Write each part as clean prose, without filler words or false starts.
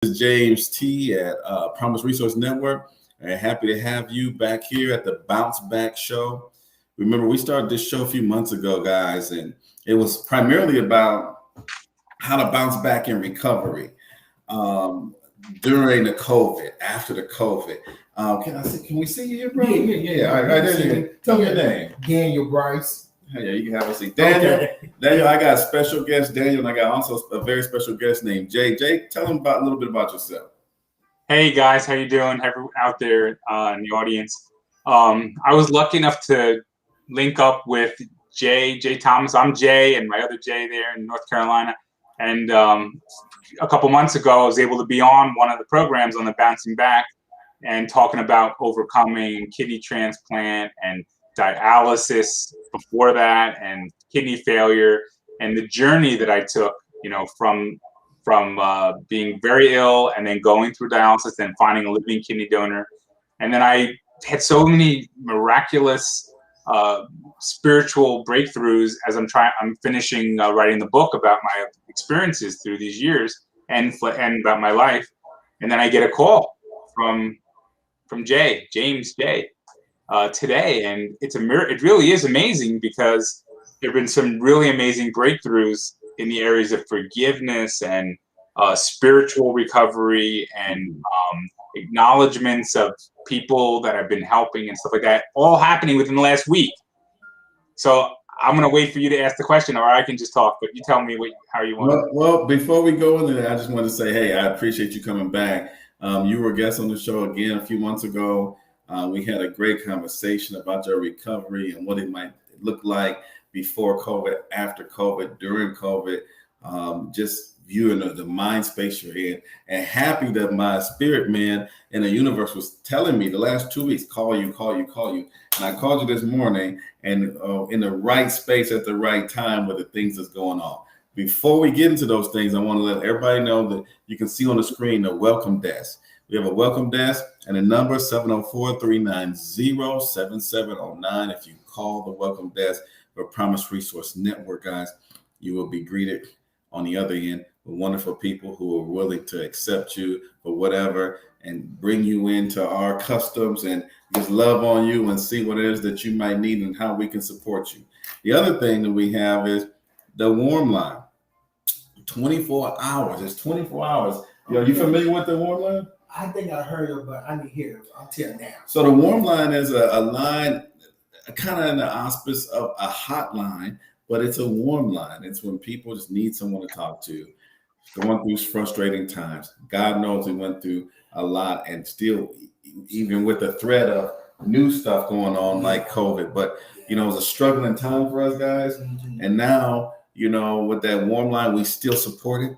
This is James T at Promise Resource Network, and happy to have you back here at the Bounce Back Show. Remember, we started this show a few months ago, guys, and it was primarily about how to bounce back in recovery during the COVID, after the COVID. Can we see you here, bro? Yeah. All right, there you go. Tell me your name. Daniel Bryce. Yeah, you can have a seat. Daniel, I got a special guest, Daniel, and I got also a very special guest named Jay. Jay, tell them a little bit about yourself. Hey guys, how you doing? Everyone out there in the audience. I was lucky enough to link up with Jay Thomas. I'm Jay, and my other Jay there in North Carolina. And a couple months ago, I was able to be on one of the programs on the Bouncing Back and talking about overcoming kidney transplant and dialysis before that, and kidney failure, and the journey that I took, from being very ill and then going through dialysis and finding a living kidney donor. And then I had so many miraculous spiritual breakthroughs as I'm finishing writing the book about my experiences through these years and about my life. And then I get a call from James J. Today, and it really is amazing, because there have been some really amazing breakthroughs in the areas of forgiveness and spiritual recovery and acknowledgments of people that I've been helping and stuff like that, all happening within the last week. So I'm going to wait for you to ask the question, or I can just talk, but you tell me how you want. Well, before we go into that, I just want to say, hey, I appreciate you coming back. You were a guest on the show again a few months ago. We had a great conversation about your recovery and what it might look like before COVID, after COVID, during COVID, just viewing the mind space you're in, and happy that my spirit man in the universe was telling me the last 2 weeks, call you. And I called you this morning, and in the right space at the right time with the things that's going on. Before we get into those things, I want to let everybody know that you can see on the screen the welcome desk. We have a welcome desk and a number 704-390-7709. If you call the welcome desk for Promise Resource Network, guys, you will be greeted on the other end with wonderful people who are willing to accept you for whatever and bring you into our customs and just love on you and see what it is that you might need and how we can support you. The other thing that we have is the warm line. 24 hours. It's 24 hours. Are you familiar with the warm line? I think I heard it, but I didn't hear it until now. So the warm line is a line kind of in the auspice of a hotline, but it's a warm line. It's when people just need someone to talk to, going through frustrating times. God knows we went through a lot, and still, even with the threat of new stuff going on like COVID, but it was a struggling time for us guys. Mm-hmm. And now, with that warm line, we still support it.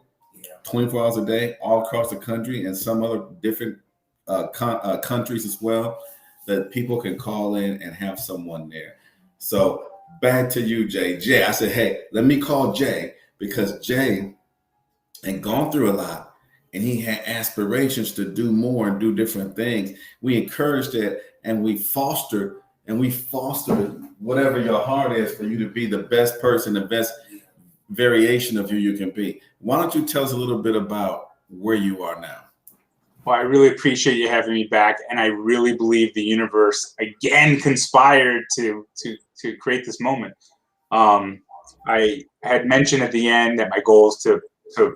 24 hours a day, all across the country, and some other different countries as well, that people can call in and have someone there. So back to you, Jay. Jay, I said, hey, let me call Jay, because Jay had gone through a lot, and he had aspirations to do more and do different things. We encouraged it, and we fostered whatever your heart is for you to be the best person, the best variation of you can be. Why don't you tell us a little bit about where you are now? Well, I really appreciate you having me back, and I really believe the universe again conspired to create this moment. I had mentioned at the end that my goal is to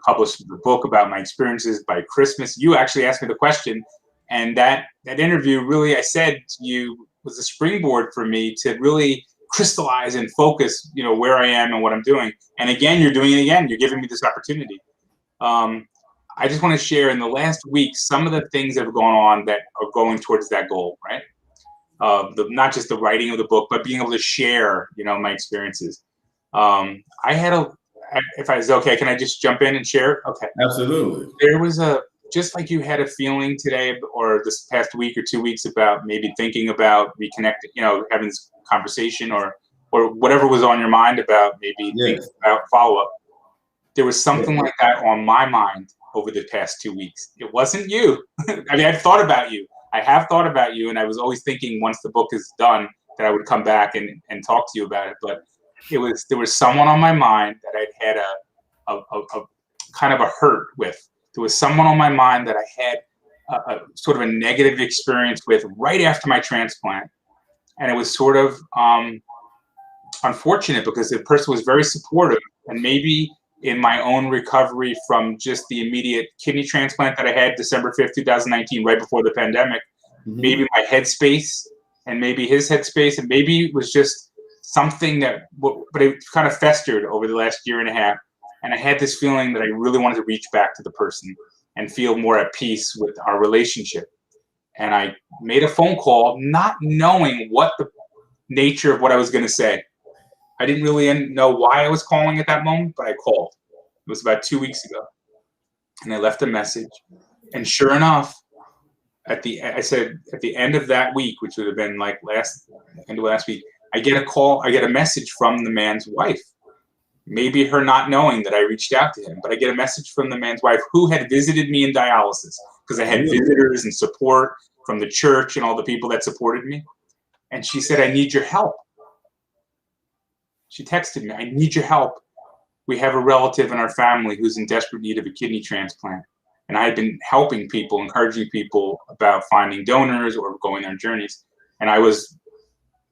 publish the book about my experiences by Christmas. You actually asked me the question, and that interview really, I said to you, was a springboard for me to really crystallize and focus, where I am and what I'm doing. And again, you're doing it again. You're giving me this opportunity. I just want to share in the last week some of the things that have gone on that are going towards that goal, right? Not just the writing of the book, but being able to share, my experiences. If I was okay, can I just jump in and share? Okay. Absolutely. There was just like you had a feeling today or this past week or 2 weeks about maybe thinking about reconnecting, having this conversation or whatever was on your mind about maybe thinking about follow-up. There was something like that on my mind over the past 2 weeks. It wasn't you. I mean, I've thought about you. I have thought about you, and I was always thinking once the book is done that I would come back and talk to you about it. But there was someone on my mind that I'd had a kind of a hurt with there was someone on my mind that I had a sort of a negative experience with right after my transplant. And it was sort of unfortunate because the person was very supportive, and maybe in my own recovery from just the immediate kidney transplant that I had December 5th, 2019, right before the pandemic, maybe my headspace and maybe his headspace, and maybe it was just something that, but it kind of festered over the last year and a half. And I had this feeling that I really wanted to reach back to the person and feel more at peace with our relationship. And I made a phone call, not knowing what the nature of what I was going to say. I didn't really know why I was calling at that moment, but I called. It was about 2 weeks ago. And I left a message. And sure enough, at the end of that week, which would have been like end of last week, I get a call, I get a message from the man's wife. Maybe her not knowing that I reached out to him, but I get a message from the man's wife who had visited me in dialysis, because I had visitors and support from the church and all the people that supported me. And she said, I need your help. She texted me, I need your help. We have a relative in our family who's in desperate need of a kidney transplant. And I had been helping people, encouraging people about finding donors or going on journeys. And I was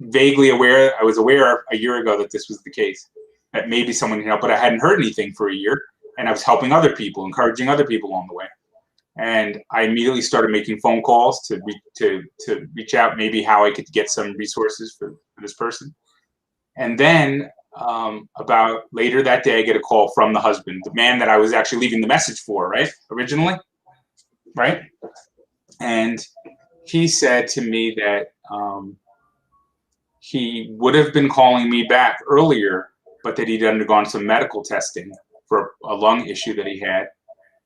vaguely aware, I was aware a year ago that this was the case, that maybe someone can help, but I hadn't heard anything for a year. And I was helping other people, encouraging other people along the way. And I immediately started making phone calls to reach out, maybe how I could get some resources for this person. And then about later that day, I get a call from the husband, the man that I was actually leaving the message for, right? Originally, right? And he said to me that he would have been calling me back earlier, but that he'd undergone some medical testing for a lung issue that he had,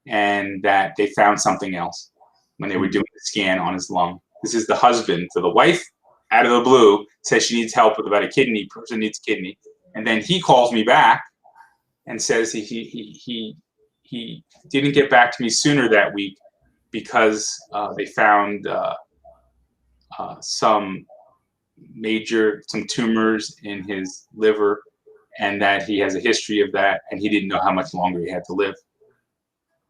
and that they found something else when they were doing the scan on his lung. This is the husband. So the wife, out of the blue, says she needs help with about a kidney, person needs a kidney. And then he calls me back and says he didn't get back to me sooner that week because they found some tumors in his liver, and that he has a history of that, and he didn't know how much longer he had to live.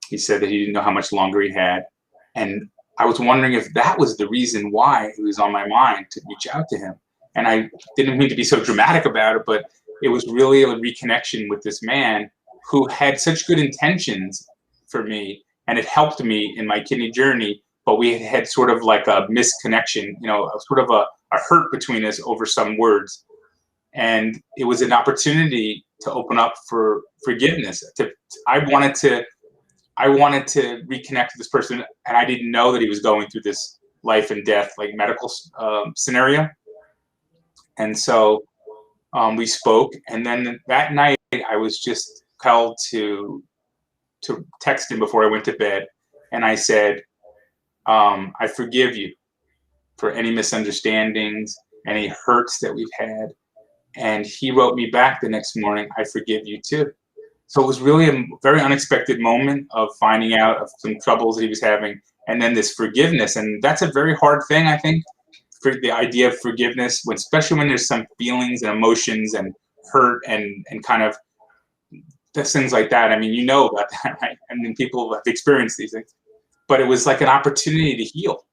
He said that he didn't know how much longer he had. And I was wondering if that was the reason why it was on my mind to reach out to him. And I didn't mean to be so dramatic about it, but it was really a reconnection with this man who had such good intentions for me, and it helped me in my kidney journey. But we had sort of like a misconnection, sort of a hurt between us over some words. And it was an opportunity to open up for forgiveness. I wanted to reconnect with this person, and I didn't know that he was going through this life and death, like medical scenario. And so we spoke, and then that night I was just called to text him before I went to bed, and I said, I forgive you for any misunderstandings, any hurts that we've had. And he wrote me back the next morning, I forgive you too. So it was really a very unexpected moment of finding out of some troubles that he was having, and then this forgiveness. And that's a very hard thing, I think, for the idea of forgiveness, especially when there's some feelings and emotions and hurt and kind of things like that. I mean, you know about that, right? I mean, people have experienced these things. But it was like an opportunity to heal.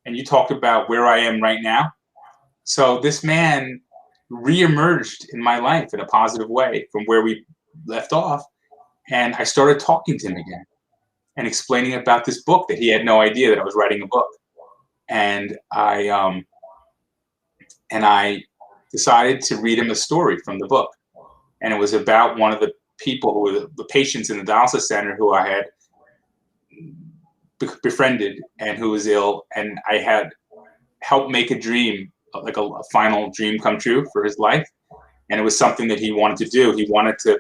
And you talked about where I am right now. So this man reemerged in my life in a positive way from where we left off. And I started talking to him again and explaining about this book that he had no idea that I was writing a book. And I decided to read him a story from the book. And it was about one of the people who were the patients in the dialysis center who I had befriended and who was ill. And I had helped make a dream, like a final dream come true for his life. And it was something that he wanted to do. He wanted to,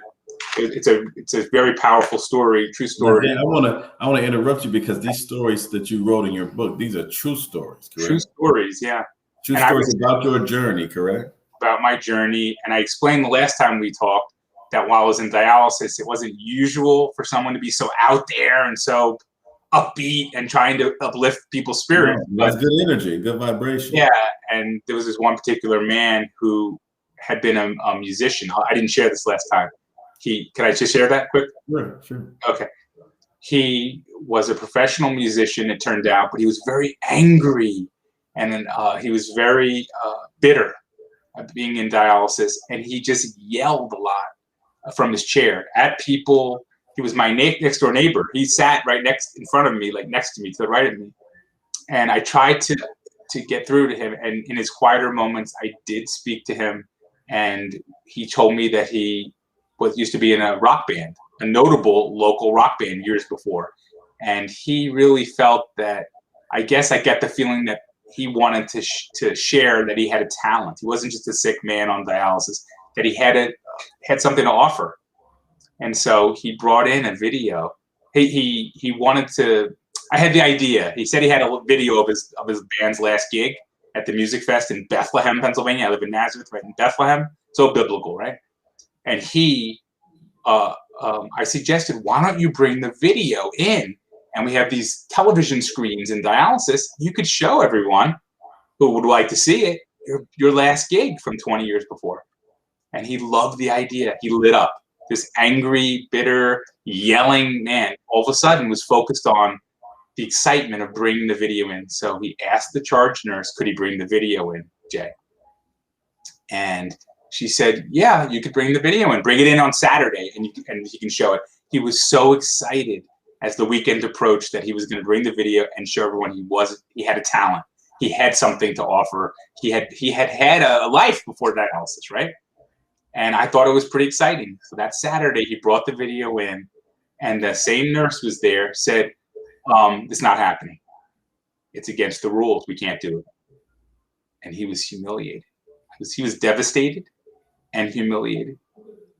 it's a very powerful story, true story. I want to interrupt you because these stories that you wrote in your book, these are true stories, correct? True stories, yeah. True stories about your journey, correct? About my journey. And I explained the last time we talked that while I was in dialysis, it wasn't usual for someone to be so out there and so upbeat and trying to uplift people's spirits. Yeah, that's good energy, good vibration. Yeah, and there was this one particular man who had been a musician. I didn't share this last time. Can I just share that quick? Sure. Okay. He was a professional musician, it turned out, but he was very angry, and he was very bitter at being in dialysis, and he just yelled a lot from his chair at people. He was my next door neighbor. He sat right in front of me, like next to me, to the right of me. And I tried to get through to him. And in his quieter moments, I did speak to him. And he told me that he used to be in a rock band, a notable local rock band years before. And he really felt that, I guess I get the feeling that he wanted to share that he had a talent. He wasn't just a sick man on dialysis, that he had something to offer. And so he brought in a video. He wanted to. I had the idea. He said he had a video of his band's last gig at the Music Fest in Bethlehem, Pennsylvania. I live in Nazareth, right in Bethlehem. So biblical, right? And I suggested, why don't you bring the video in? And we have these television screens in dialysis. You could show everyone who would like to see it your last gig from 20 years before. And he loved the idea. He lit up. This angry, bitter, yelling man all of a sudden was focused on the excitement of bringing the video in. So he asked the charge nurse, could he bring the video in, Jay? And she said, yeah, you could bring the video in. Bring it in on Saturday, and he can show it. He was so excited as the weekend approached that he was going to bring the video and show everyone he had a talent. He had something to offer. He had a life before dialysis, right? And I thought it was pretty exciting. So that Saturday, he brought the video in, and the same nurse was there, said, it's not happening. It's against the rules. We can't do it. And he was humiliated. He was devastated and humiliated.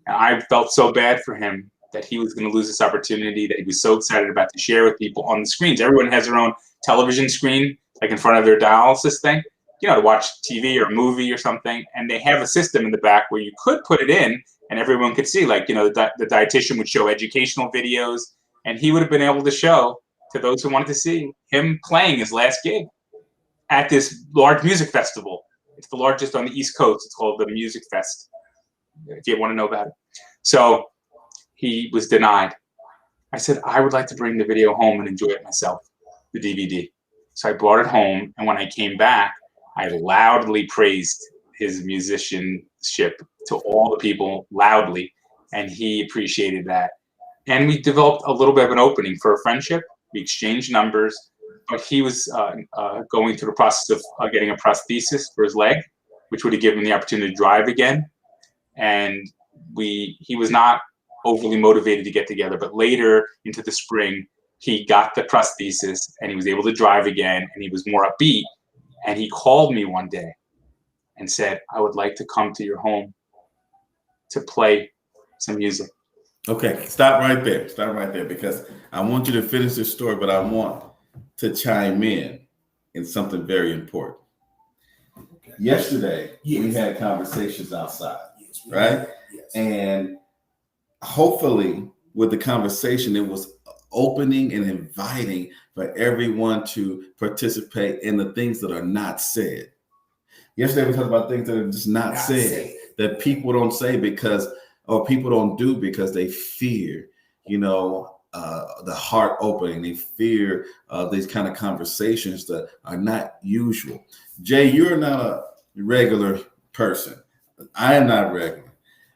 And I felt so bad for him that he was going to lose this opportunity that he was so excited about to share with people on the screens. Everyone has their own television screen, like in front of their dialysis thing, to watch TV or a movie or something. And they have a system in the back where you could put it in and everyone could see, like, the dietitian would show educational videos, and he would have been able to show to those who wanted to see him playing his last gig at this large music festival. It's the largest on the East Coast. It's called the Music Fest, if you want to know about it. So he was denied. I said, I would like to bring the video home and enjoy it myself, the DVD. So I brought it home, and when I came back, I loudly praised his musicianship to all the people, loudly, and he appreciated that. And we developed a little bit of an opening for a friendship. We exchanged numbers, but he was going through the process of getting a prosthesis for his leg, which would have given him the opportunity to drive again. And he was not overly motivated to get together, but later into the spring, he got the prosthesis and he was able to drive again, and he was more upbeat. And he called me one day and said, I would like to come to your home to play some music. Okay, stop right there, because I want you to finish this story, but I want to chime in something very important. Okay. Yesterday, we had conversations outside, right? Yes. And hopefully with the conversation, it was opening and inviting for everyone to participate in the things that are not said. Yesterday, we talked about things that are just not said, that people don't say or people don't do because they fear, the heart opening. They fear these kind of conversations that are not usual. Jay, you're not a regular person. I am not regular.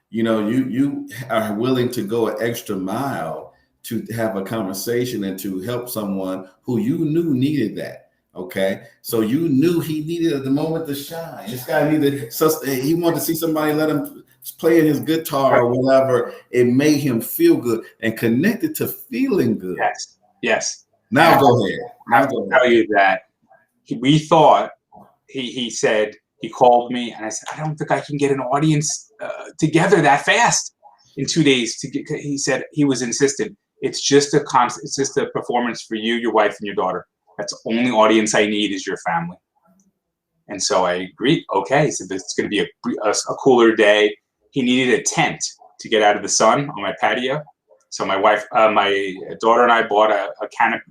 You are willing to go an extra mile to have a conversation and to help someone who you knew needed that. Okay, so you knew he needed at the moment to shine. This guy he wanted to see somebody let him playing his guitar or whatever. It made him feel good and connected to feeling good. Yes. Now go ahead. I have to tell you that we thought, he said, he called me and I said, I don't think I can get an audience together that fast in 2 days. He said, he was insistent. It's just a performance for you, your wife, and your daughter. That's the only audience I need is your family. And so I agreed. Okay, he said, it's going to be a cooler day. He needed a tent to get out of the sun on my patio. So my wife, my daughter and I bought a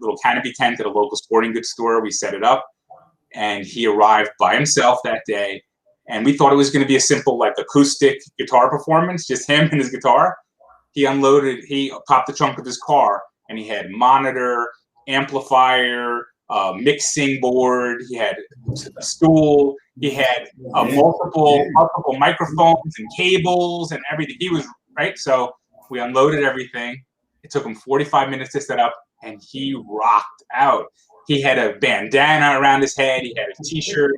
little canopy tent at a local sporting goods store. We set it up, and he arrived by himself that day. And we thought it was going to be a simple, like, acoustic guitar performance, just him and his guitar. He popped the trunk of his car, and he had monitor, amplifier, mixing board. He had a stool. He had multiple microphones and cables and everything. He was right. So we unloaded everything. It took him 45 minutes to set up, and he rocked out. He had a bandana around his head. He had a T-shirt,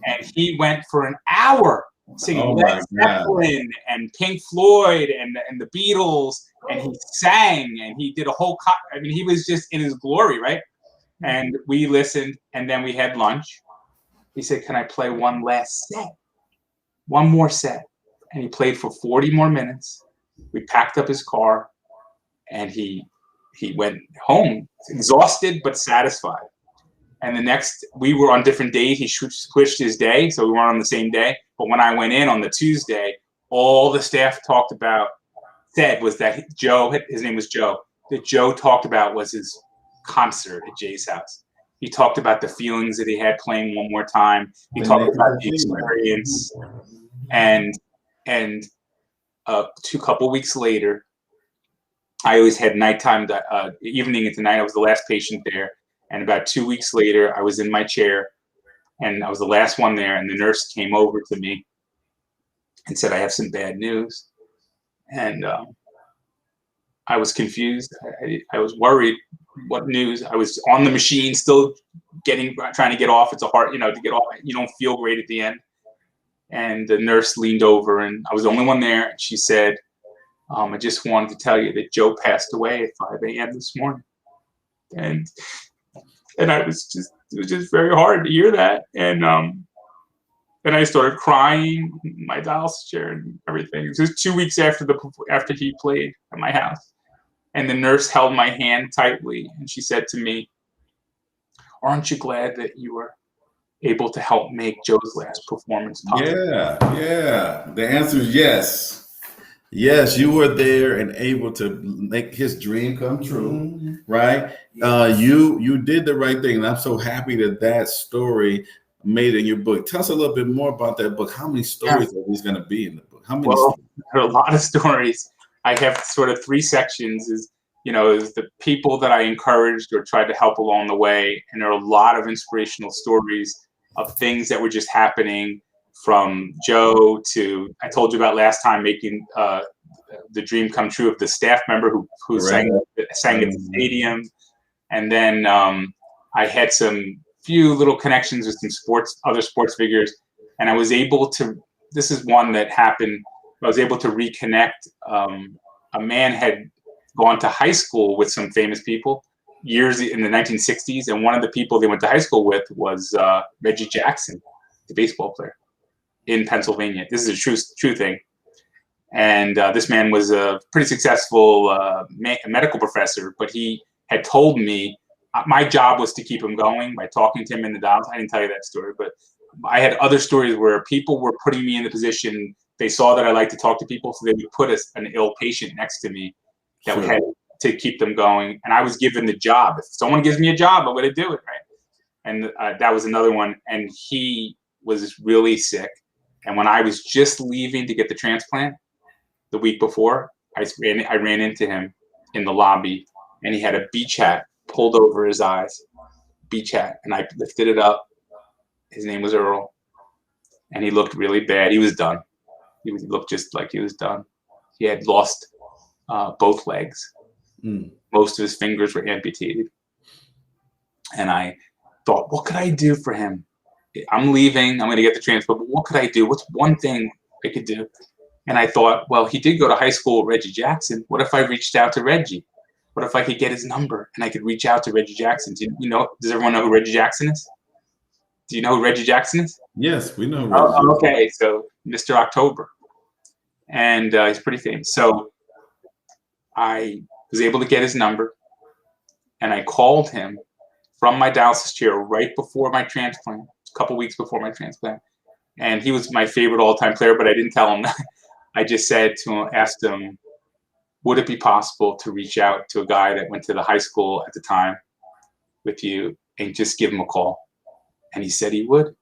and he went for an hour singing Led Zeppelin and Pink Floyd and the Beatles, and he sang and he did a whole. I mean, he was just in his glory, right? And we listened, and then we had lunch. He said, "Can I play one last set? One more set?" And he played for 40 more minutes. We packed up his car, and he went home, exhausted but satisfied. And the next, we were on different days. He switched his day, so we weren't on the same day. But when I went in on the Tuesday, all the staff said was that Joe, his name was Joe, that Joe talked about was his concert at Jay's house. He talked about the feelings that he had playing one more time. He talked about the experience. And a couple weeks later, I always had nighttime, evening into night. I was the last patient there. And about 2 weeks later, I was in my chair, and I was the last one there. And the nurse came over to me and said, "I have some bad news." And I was confused. I was worried. What news? I was on the machine, still trying to get off. It's a hard, to get off. You don't feel great at the end. And the nurse leaned over, and I was the only one there. And she said, "I just wanted to tell you that Joe passed away at 5 a.m. this morning." And it was just very hard to hear that. And I started crying in my dialysis chair and everything. It was just 2 weeks after he played at my house. And the nurse held my hand tightly, and she said to me, "Aren't you glad that you were able to help make Joe's last performance possible?" Yeah. The answer is yes. Yes, you were there and able to make his dream come true, right? You did the right thing, and I'm so happy that story made it in your book. Tell us a little bit more about that book. How many stories are these going to be in the book? How many? Well, there are a lot of stories. I have sort of 3 sections. Is the people that I encouraged or tried to help along the way, and there are a lot of inspirational stories of things that were just happening. From Joe to, I told you about last time, making the dream come true of the staff member who sang at the stadium. And then I had some few little connections with some other sports figures. And I was able to, this is one that happened, I was able to reconnect. A man had gone to high school with some famous people years in the 1960s. And one of the people they went to high school with was Reggie Jackson, the baseball player, in Pennsylvania. This is a true thing. And this man was a pretty successful medical professor, but he had told me my job was to keep him going by talking to him in the dials. I didn't tell you that story, but I had other stories where people were putting me in the position. They saw that I like to talk to people, so they would put an ill patient next to me that would have to keep them going. And I was given the job. If someone gives me a job, I'm going to do it, right? And that was another one. And he was really sick. And when I was just leaving to get the transplant the week before, I ran into him in the lobby, and he had a beach hat pulled over his eyes, beach hat. And I lifted it up. His name was Earl. And he looked really bad. He was done. He looked just like he was done. He had lost both legs. Most of his fingers were amputated. And I thought, what could I do for him? I'm leaving. I'm going to get the transplant, but what could I do? What's one thing I could do? And I thought, well, he did go to high school with Reggie Jackson. What if I reached out to Reggie? What if I could get his number and I could reach out to Reggie Jackson? Does everyone know who Reggie Jackson is? Do you know who Reggie Jackson is? Yes, we know Reggie. Oh, okay, so Mr. October. And he's pretty famous. So I was able to get his number, and I called him from my dialysis chair right before my transplant, a couple weeks before my transplant. And he was my favorite all-time player, but I didn't tell him that. I just said to him, asked him, would it be possible to reach out to a guy that went to the high school at the time with you and just give him a call? And he said he would.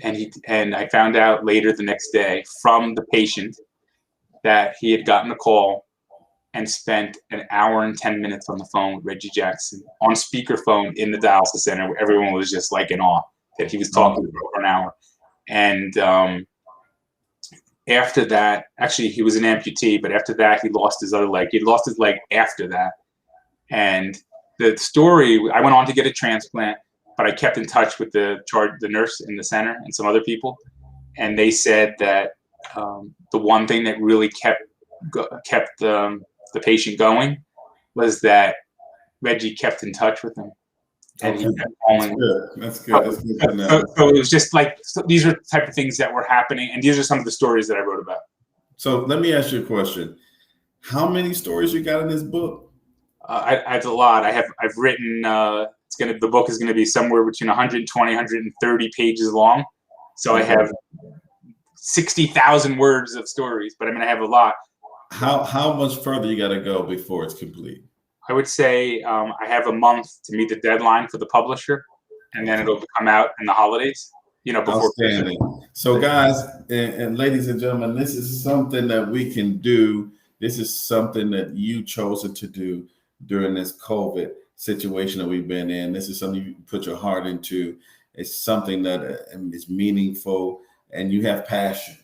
And I found out later the next day from the patient that he had gotten a call and spent an hour and 10 minutes on the phone with Reggie Jackson on speakerphone in the dialysis center, where everyone was just like in awe that he was talking for an hour. And after that, actually, he was an amputee, but after that, he lost his other leg. He lost his leg after that. And the story, I went on to get a transplant, but I kept in touch with the nurse in the center and some other people. And they said that the one thing that really kept the patient going was that Reggie kept in touch with him. And he kept calling. That's good. That's good to know. So it was just like, these are the type of things that were happening. And these are some of the stories that I wrote about. So let me ask you a question. How many stories you got in this book? I have a lot. I've written, the book is going to be somewhere between 120, 130 pages long. So I have 60,000 words of stories, but I mean, I have a lot. How much further you got to go before it's complete? I would say I have a month to meet the deadline for the publisher, and then it'll come out in the holidays. Before. Outstanding. So, guys and ladies and gentlemen, this is something that we can do. This is something that you chosen to do during this COVID situation that we've been in. This is something you put your heart into. It's something that is meaningful, and you have passion.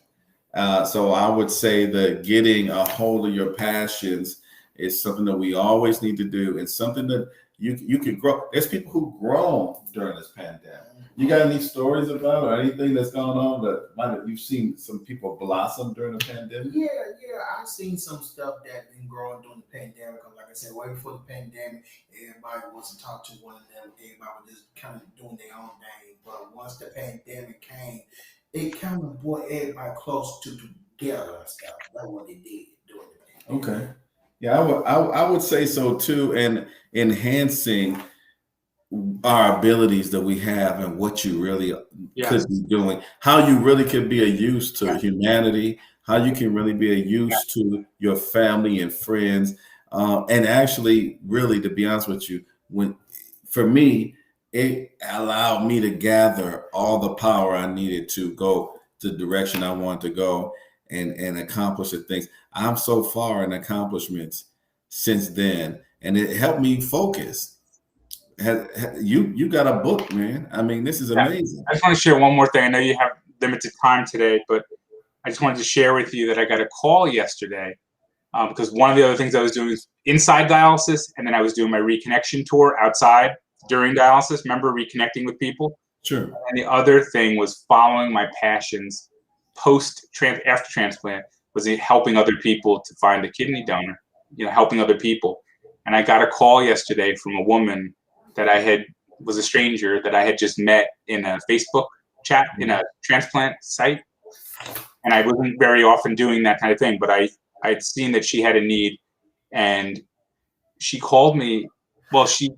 So I would say that getting a hold of your passions is something that we always need to do. It's something that you can grow. There's people who've grown during this pandemic. You got any stories about or anything that's going on that you've seen some people blossom during the pandemic? Yeah, I've seen some stuff that been growing during the pandemic. Like I said, way before the pandemic, everybody wasn't talking to one another. Everybody was just kind of doing their own thing. But once the pandemic came, it kind of brought everybody close together and stuff. That's what it did during the pandemic. Okay. Yeah, I would say so too, and enhancing our abilities that we have and what you really could be doing, how you really could be a use to humanity, how you can really be a use to your family and friends, and actually, really, to be honest with you, for me, it allowed me to gather all the power I needed to go the direction I want to go and accomplish the things. I'm so far in accomplishments since then, and it helped me focus. You got a book, man. I mean, this is amazing. I just want to share one more thing. I know you have limited time today, but I just wanted to share with you that I got a call yesterday because one of the other things I was doing was inside dialysis, and then I was doing my reconnection tour outside during dialysis. Remember reconnecting with people? Sure. And the other thing was following my passions after transplant, was helping other people to find a kidney donor, helping other people. And I got a call yesterday from a woman that was a stranger that I had just met in a Facebook chat in a transplant site. And I wasn't very often doing that kind of thing, but I'd seen that she had a need, and she called me. Well, she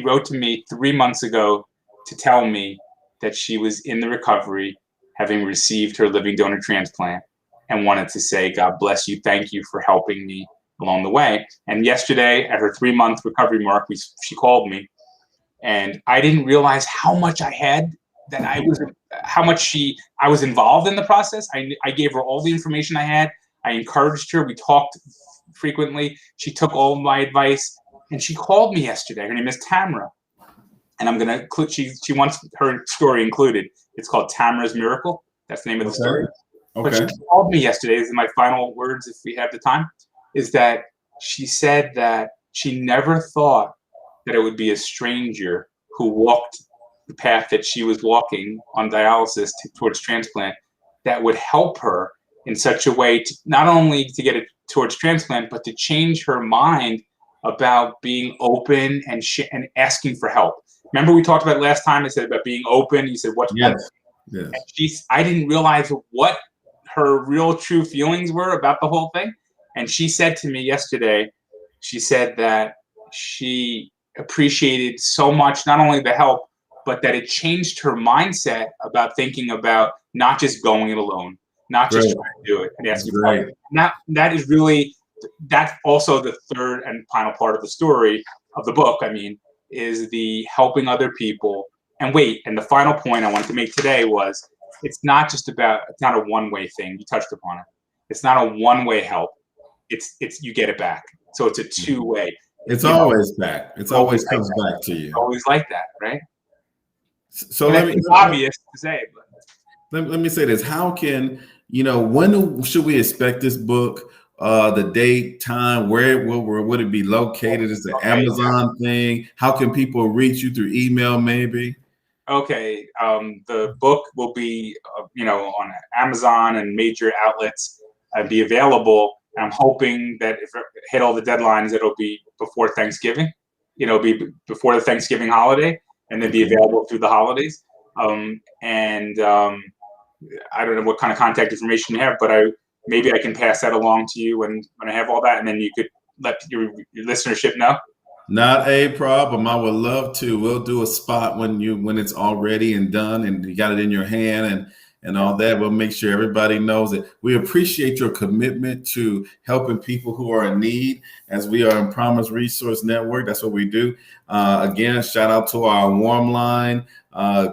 wrote to me 3 months ago to tell me that she was in the recovery, having received her living donor transplant, and wanted to say, God bless you, thank you for helping me along the way. And yesterday, at her 3-month recovery mark, she called me, and I didn't realize how much I had, I was involved in the process. I gave her all the information I had. I encouraged her. We talked frequently. She took all of my advice, and she called me yesterday. Her name is Tamara, and I'm gonna include. She wants her story included. It's called Tamara's Miracle. That's the name of the story. Okay. But she called me yesterday. These are my final words, if we have the time. Is that she said that she never thought that it would be a stranger who walked the path that she was walking on dialysis towards transplant that would help her in such a way to not only to get it towards transplant, but to change her mind about being open and asking for help. Remember we talked about last time, I said about being open. You said, what's Yes. I didn't realize what her real true feelings were about the whole thing. And she said to me yesterday, she said that she appreciated so much, not only the help, but that it changed her mindset about thinking about not just going it alone, not just trying to do it and asking for help. That's also the third and final part of the story of the book, is the helping other people. And the final point I wanted to make today was it's not a one-way thing. You touched upon it. It's not a one-way help. It's you get it back. So it's a two-way. It's You know, always back. It's always like comes that. back to you. It's always like that, right? So And let me it's obvious to say, but let me say this. How can, when should we expect this book? The date, time, where would it be located? Is it Okay, Amazon thing? How can people reach you through email maybe? okay. The book will be, on Amazon and major outlets, be available. I'm hoping that if it hit all the deadlines, it'll be before Thanksgiving. Be before the Thanksgiving holiday, and then be available through the holidays. I don't know what kind of contact information you have, but maybe I can pass that along to you when I have all that, and then you could let your listenership know. Not a problem. I would love to. We'll do a spot when it's all ready and done and you got it in your hand and all that. We'll make sure everybody knows it. We appreciate your commitment to helping people who are in need, as we are in Promise Resource Network. That's what we do. Again, shout out to our warm line.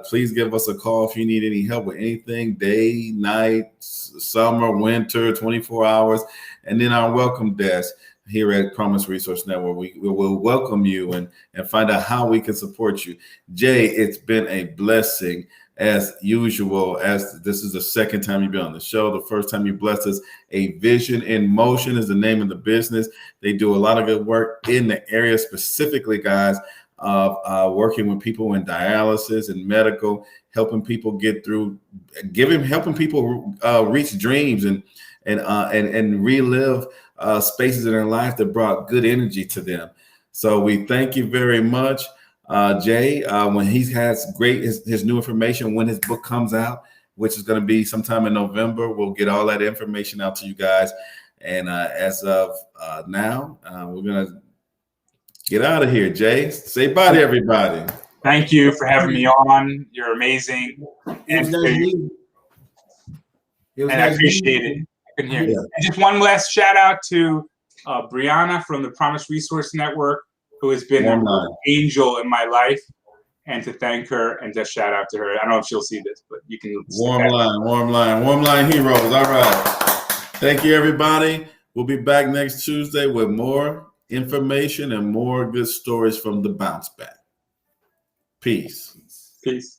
Please give us a call if you need any help with anything, day, night, summer, winter, 24 hours. And then our welcome desk here at Promise Resource Network. We will welcome you and find out how we can support you. Jay, it's been a blessing as usual, as this is the second time you've been on the show. The first time you blessed us. A Vision in Motion is the name of the business. They do a lot of good work in the area, specifically, guys, of working with people in dialysis and medical, helping people get through, helping people reach dreams and relive spaces in their life that brought good energy to them. So we thank you very much, Jay. When he has his new information, when his book comes out, which is going to be sometime in November, we'll get all that information out to you guys. And as of now, we're going to get out of here. Jay, say bye to everybody. Thank you for having me on. You're amazing. And I appreciate it. Can hear. Yeah. And just one last shout out to Brianna from the Promise Resource Network, who has been an angel in my life, and to thank her and just shout out to her. I don't know if she'll see this, but you can. Warm line heroes. All right. Thank you, everybody. We'll be back next Tuesday with more information and more good stories from the Bounce Back. Peace. Peace.